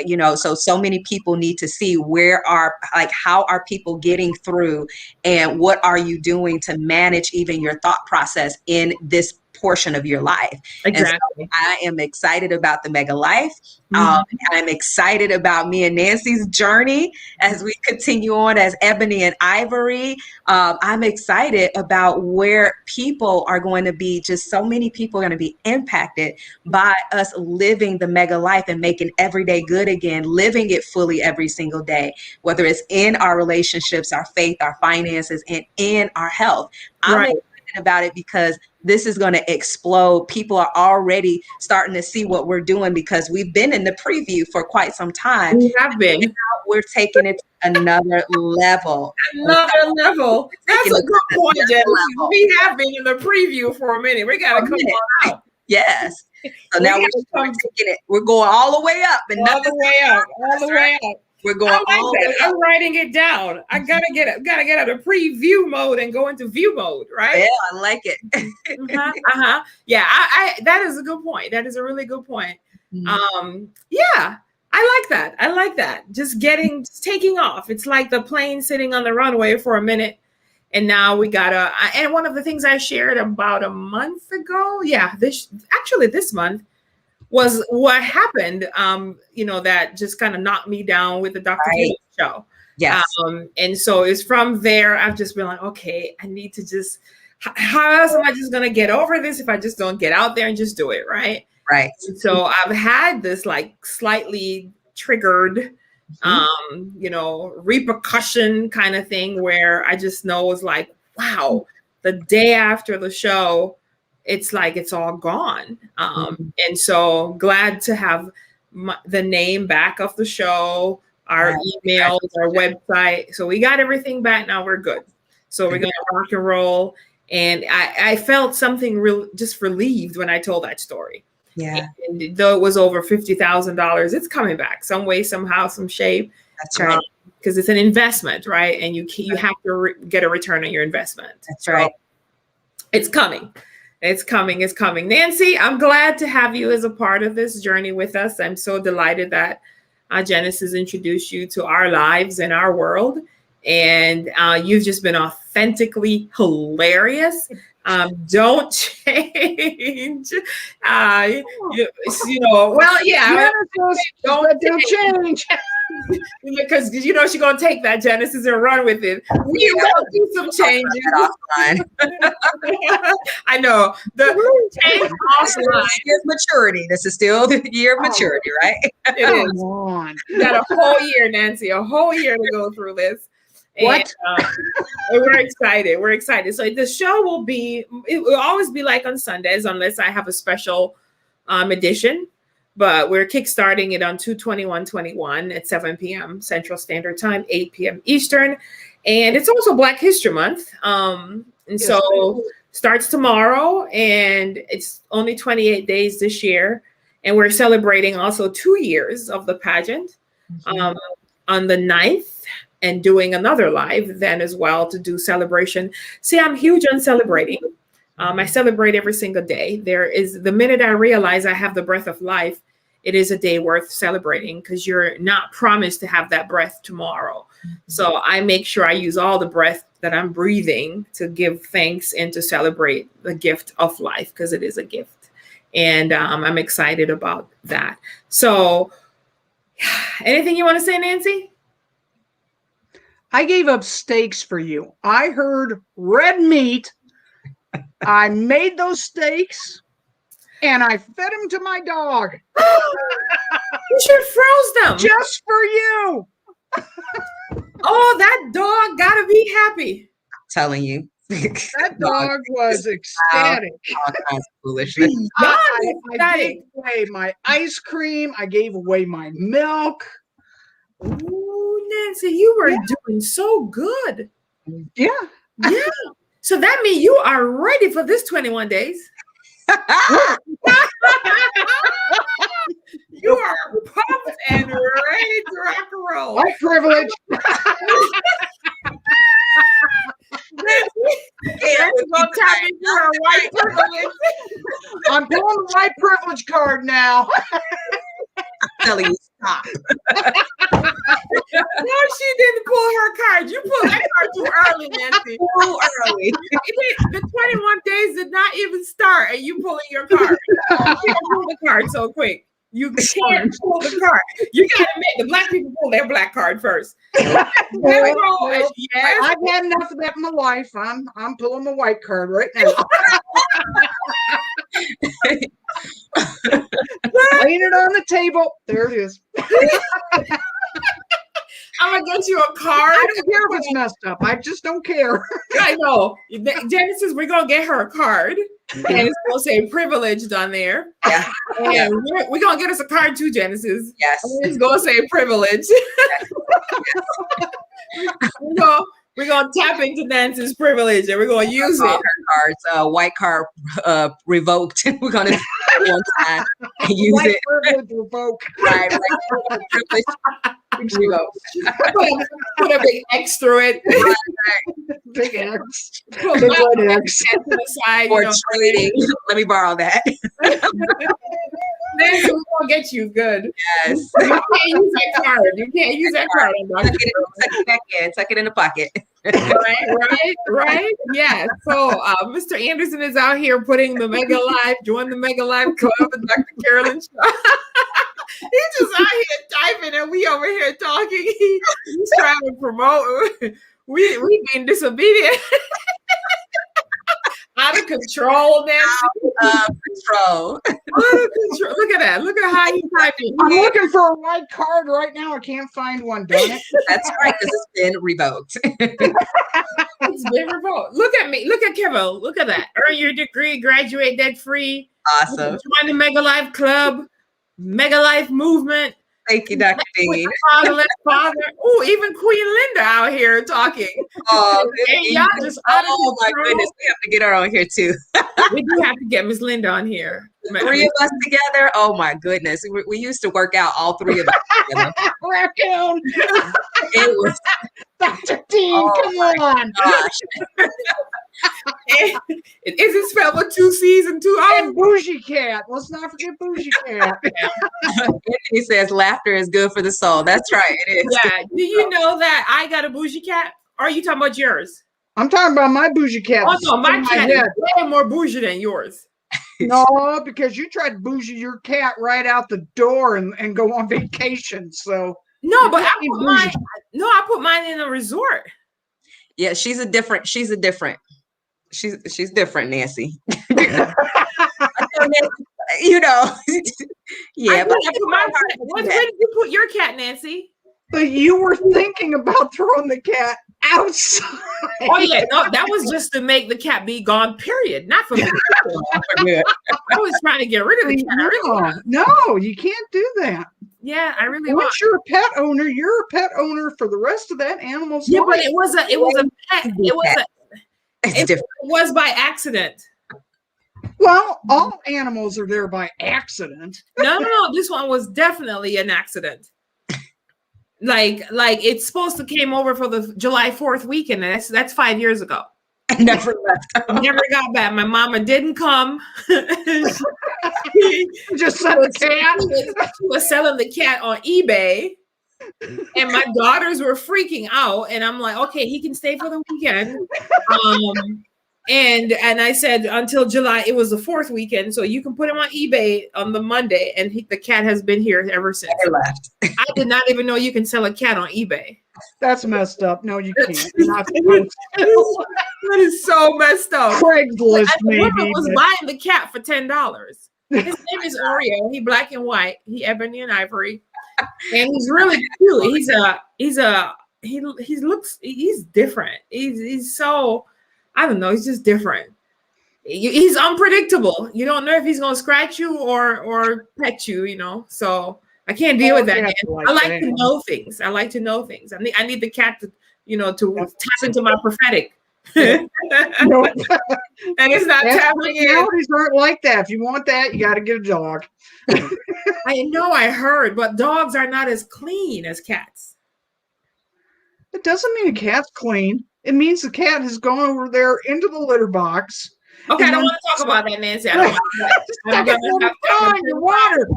so many people need to see how are people getting through, and what are you doing to manage even your thought process in this portion of your life. Exactly. And so I am excited about the Mega Life. I'm excited about me and Nancy's journey as we continue on as Ebony and Ivory. I'm excited about where people are going to be, just so many people are going to be impacted by us living the Mega Life and making every day good again, living it fully every single day, whether it's in our relationships, our faith, our finances, and in our health. I'm excited about it because this is going to explode. People are already starting to see what we're doing because we've been in the preview for quite some time. We have been. Now we're taking it to another level. Another level. That's a good point, Genesis. We have been in the preview for a minute. We got to come on out. Yes. So now we're taking it. We're going all the way up. And all the way up. All the way up. We're going all the way up. I'm writing it down. I gotta get out of preview mode and go into view mode, right? Yeah, I like it. Yeah, I that is a good point. That is a really good point. Yeah, I like that. I like that. Just taking off. It's like the plane sitting on the runway for a minute. And now we gotta, and one of the things I shared about a month ago, this month, was what happened, that just kind of knocked me down with the Dr. K show. Yes. And so it's from there, I've just been like, okay, I need to just, how else am I just going to get over this if I just don't get out there and just do it, right? Right. And so I've had this like slightly triggered, repercussion kind of thing where I just know it's like, wow, the day after the show, it's like it's all gone. And so glad to have the name back of the show, our emails, our website. So we got everything back. Now we're good. So we're going to rock and roll. And I felt something just relieved when I told that story. Yeah. And though it was over $50,000, it's coming back some way, somehow, some shape. That's right. Because it's an investment, right? And you have to get a return on your investment. That's right. So it's coming. It's coming. It's coming. Nancy, I'm glad to have you as a part of this journey with us. I'm so delighted that Genesis introduced you to our lives and our world. And you've just been authentically hilarious. Don't change. Well, yeah. Don't change. Because she's gonna take that, Genesis, and run with it. We will do some changes. I know the change offline. Year of maturity. This is still the year of maturity, right? It is. You got a whole year, Nancy, a whole year to go through this. What? And we're excited. We're excited. So the show it will always be like on Sundays, unless I have a special edition. But we're kickstarting it on 2/21/21 at 7 p.m. Central Standard Time, 8 p.m. Eastern. And it's also Black History Month. So starts tomorrow, and it's only 28 days this year. And we're celebrating also 2 years of the pageant on the 9th. And doing another live then as well to do celebration. See, I'm huge on celebrating. I celebrate every single day. The minute I realize I have the breath of life, it is a day worth celebrating because you're not promised to have that breath tomorrow. So I make sure I use all the breath that I'm breathing to give thanks and to celebrate the gift of life because it is a gift. And I'm excited about that. So anything you want to say, Nancy? I gave up steaks for you. I heard red meat. I made those steaks and I fed them to my dog. You should have froze them. Just for you. Oh, that dog gotta be happy. I'm telling you. That dog was ecstatic. All kinds of foolishness. I gave away my ice cream. I gave away my milk. Ooh, Nancy, you were doing so good. Yeah. Yeah. So that means you are ready for this 21 days. You are pumped and ready to rock and roll. White privilege. White privilege. I'm pulling the white privilege card now. I'm telling you, stop. No, she didn't pull her card. You pulled that card too early, Nancy. Too early. The 21 days did not even start, and you pulling your card. You can't pull the card so quick. You can't pull the card. You got to make the Black people pull their Black card first. There we go. Yes. I've had enough of that in my life. I'm pulling the white card right now. Laying it on the table. There it is. I'm gonna get you a card. I don't care if it's messed up. I just don't care. I know. Genesis, we're gonna get her a card, and it's gonna say privileged on there. Yeah. And we're gonna get us a card too, Genesis. Yes. And it's gonna say privileged. We're gonna tap into Nancy's privilege, and we're gonna use all it. Her cards, white card revoked. We're gonna one time and use White it. privilege revoked. Right. Privilege revoked. Put a big X through it. Big X. Put Big my red X. to the side, Or trading. Let me borrow that. Nancy, we're gonna get you good. Yes. You can't use that card. You can't use that card. Tuck it in the pocket. Right. Yeah. So Mr. Anderson is out here putting the Mega Live, join the Mega Live Club with Dr. CAROLYN Show. He's just out here typing and we over here talking. He's trying to promote. We being disobedient. Out of control, Nancy. Control. Out of control. Look at that. Look at how he's typing. I'm looking for a white card right now. I can't find one, darn it. That's right, because it's been revoked. It's been revoked. Look at me. Look at Kevin. Look at that. Earn your degree, graduate debt free. Awesome. Join the Mega Life Club, Mega Life Movement. Thank you, Dr. D. Father. Oh, even Queen Linda out here talking. Oh, Y'all just out of oh my control. goodness, we have to get her on here too. We do have to get Miss Linda on here. Three of us together. Oh my goodness, we used to work out all three of us together. Raccoon. It was Dr. D, come on. gosh. Is it spelled with 2 C's and 2 O's? And Bougie Cat. Let's not forget Bougie Cat. He says laughter is good for the soul. That's right, it is. Yeah. Do you know that I got a bougie cat? Or are you talking about yours? I'm talking about my Bougie Cat. Oh no, my cat head. is way more bougie than yours. No, because you tried to bougie your cat right out the door and go on vacation. So No, but I put mine in a resort. Yeah, she's different, Nancy. You know. Yeah, but Where did you put your cat, Nancy? but you were thinking about throwing the cat outside. Oh yeah, no, that was just to make the cat be gone. Period. Not for me. I was trying to get rid of the cat. I really was. No, you can't do that. Yeah, I really was. Once you're a pet owner, you're a pet owner for the rest of that animal's Yeah, life. but it was a pet. It was by accident. Well, all animals are there by accident. No. This one was definitely an accident. Like it's supposed to came over for the July 4th weekend. And that's 5 years ago. I never left. Never got back. My mama didn't come. Just sent the cat. She was selling the cat on eBay. And my daughters were freaking out. And I'm like, okay, he can stay for the weekend. And I said until July, it was the 4th weekend, so you can put him on eBay on the Monday, and the cat has been here ever since. Never left. I did not even know you can sell a cat on eBay. That's messed up. No, you can't. You're not supposed to. That is so messed up. Craigslist, The maybe. woman was buying the cat for $10. His name is Oreo. He black and white. He ebony and ivory, and he's really cute. He's different. He's so. I don't know. He's just different. He's unpredictable. You don't know if he's going to scratch you or pet you, you know. So I can't deal with that. I like to know things. I need the cat to, to tap into my prophetic. And it's not tapping in. Nowadays aren't like that. If you want that, you got to get a dog. I know, I heard, but dogs are not as clean as cats. It doesn't mean a cat's clean. It means the cat has gone over there into the litter box. Okay, I don't want to talk about that, Nancy. I don't want to your water.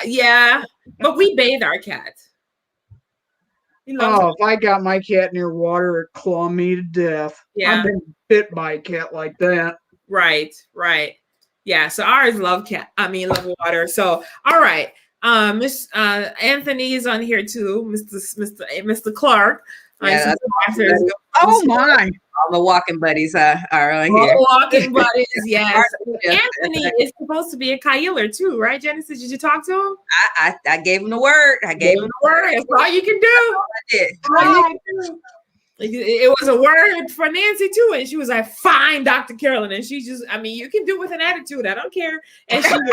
Yeah, but we bathe our cats. If I got my cat near water, it'd claw me to death. Yeah. I've been bit by a cat like that. Right. Yeah, so ours love water. So, all right. Miss Anthony is on here too, Mr. Clark. Yeah, oh my. All the walking buddies are on all here. the walking buddies, yes. Anthony is supposed to be a Kyler too, right, Genesis? Did you talk to him? I gave him the word. I gave him the word. That's all you can do. I did. It was a word for Nancy too, and she was like, "Fine, Dr. Carolyn," and she just, I mean, you can do it with an attitude. I don't care, and she went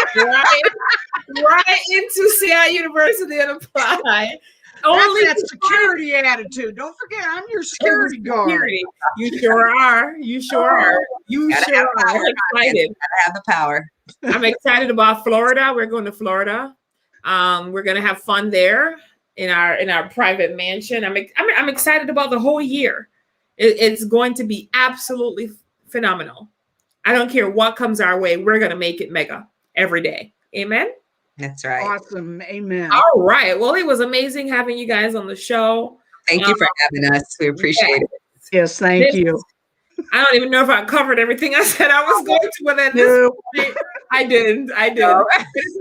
right into CI University and applied. Only that security attitude. Don't forget, I'm your security guard. You sure are. You sure are. You sure are. I'm excited. Gotta have the power. I'm excited about Florida. We're going to Florida. We're gonna have fun there in our private mansion. I'm excited about the whole year. It's going to be absolutely phenomenal. I don't care what comes our way. We're gonna make it mega every day. Amen. That's right. Awesome. Amen. All right. Well, it was amazing having you guys on the show. Thank you for having us. We appreciate it. Yes, thank you. I don't even know if I covered everything I said I was going to, but at this point, I didn't. No.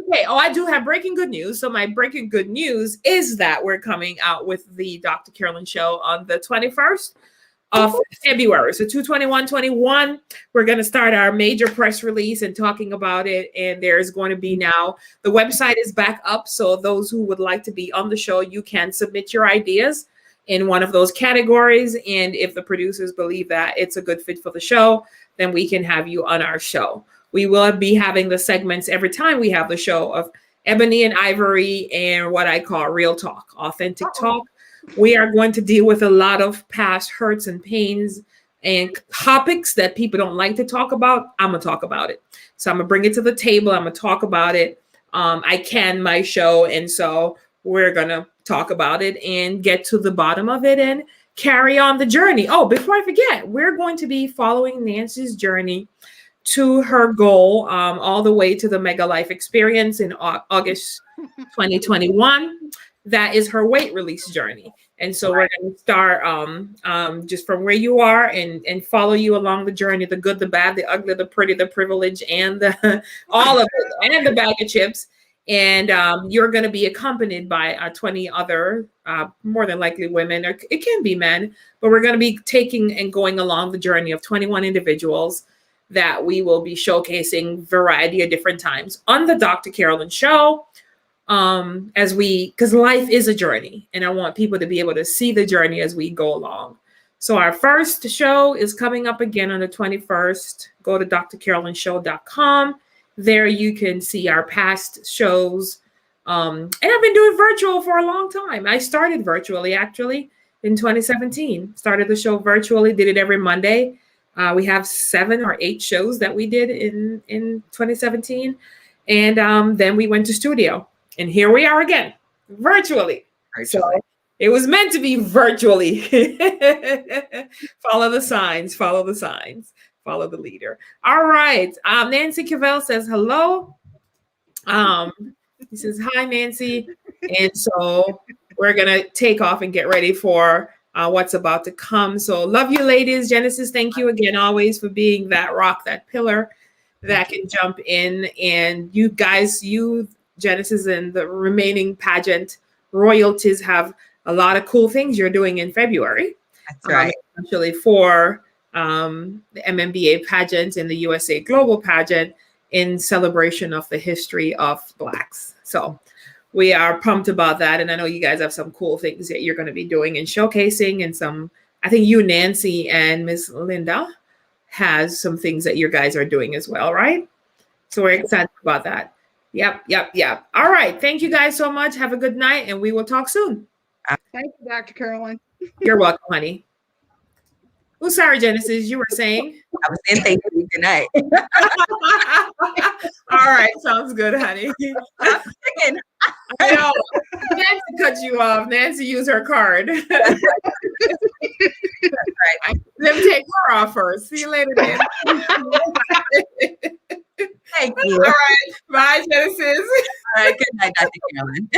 Okay. Oh, I do have breaking good news. So my breaking good news is that we're coming out with the Dr. Carolyn Show on the 21st of February. So 2/21/21, we're going to start our major press release and talking about it. And there's going to be now, the website is back up. So those who would like to be on the show, you can submit your ideas in one of those categories. And if the producers believe that it's a good fit for the show, then we can have you on our show. We will be having the segments every time we have the show of Ebony and Ivory and what I call real talk, authentic talk. We are going to deal with a lot of past hurts and pains and topics that people don't like to talk about. I'm going to talk about it. So I'm going to bring it to the table. I'm going to talk about it. I can my show. And so we're going to talk about it and get to the bottom of it and carry on the journey. Oh, before I forget, we're going to be following Nancy's journey to her goal all the way to the Mega Life Experience in August 2021. That is her weight release journey. And so we're going to start just from where you are and follow you along the journey, the good, the bad, the ugly, the pretty, the privilege, and the all of it, and the bag of chips. And you're going to be accompanied by 20 other, more than likely women, or it can be men, but we're going to be taking and going along the journey of 21 individuals that we will be showcasing variety of different times on the Dr. Carolyn Show. Because life is a journey, and I want people to be able to see the journey as we go along. So our first show is coming up again on the 21st. Go to drcarolynshow.com. There you can see our past shows. And I've been doing virtual for a long time. I started virtually actually in 2017. Started the show virtually, did it every Monday. We have 7 or 8 shows that we did in 2017. And then we went to studio. And here we are again, virtually. So it was meant to be virtually. Follow the signs, follow the signs, follow the leader. All right. Nancy Cavell says hello. He says, hi, Nancy. And so we're going to take off and get ready for what's about to come. So love you, ladies. Genesis, thank you again always for being that rock, that pillar that can jump in. And you guys, Genesis and the remaining pageant royalties have a lot of cool things you're doing in February. That's right. Especially for the MMBA pageant and the USA Global pageant in celebration of the history of Blacks. So we are pumped about that. And I know you guys have some cool things that you're going to be doing and showcasing, and some, I think you, Nancy, and Miss Linda has some things that you guys are doing as well, right? So we're excited about that. Yep. All right. Thank you guys so much. Have a good night, and we will talk soon. Thank you, Dr. Carolyn. You're welcome, honey. Oh, sorry, Genesis, you were saying? I was saying thank you. Good night. All right. Sounds good, honey. I know. Nancy cut you off. Nancy used her card. Right. Let me take her off first. See you later, Nancy. Thank you. All right. Bye, Genesis. All right. Good night, Dr. Carolyn.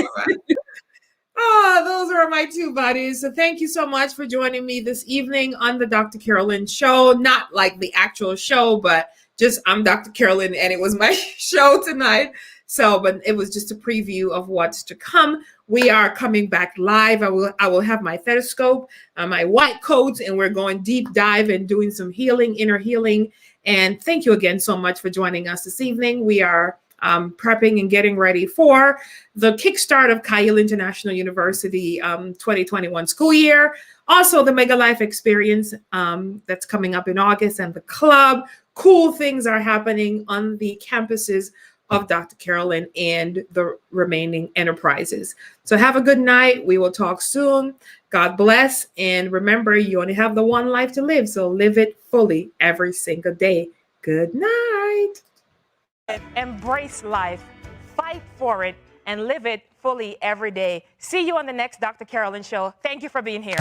Oh, those are my 2 buddies. So thank you so much for joining me this evening on the Dr. Carolyn Show. Not like the actual show, but just I'm Dr. Carolyn, and it was my show tonight. So, but it was just a preview of what's to come. we are coming back live. I will have my stethoscope, my white coats, and we're going deep dive and doing some healing, inner healing. And thank you again so much for joining us this evening. We are prepping and getting ready for the kickstart of Kyle International University 2021 school year. Also, the Mega Life Experience that's coming up in August, and the club. Cool things are happening on the campuses of Dr. Carolyn and the remaining enterprises. So have a good night. We will talk soon. God bless. And remember, you only have the one life to live, so live it fully every single day. Good night. Embrace life, fight for it, and live it fully every day. See you on the next Dr. Carolyn Show. Thank you for being here.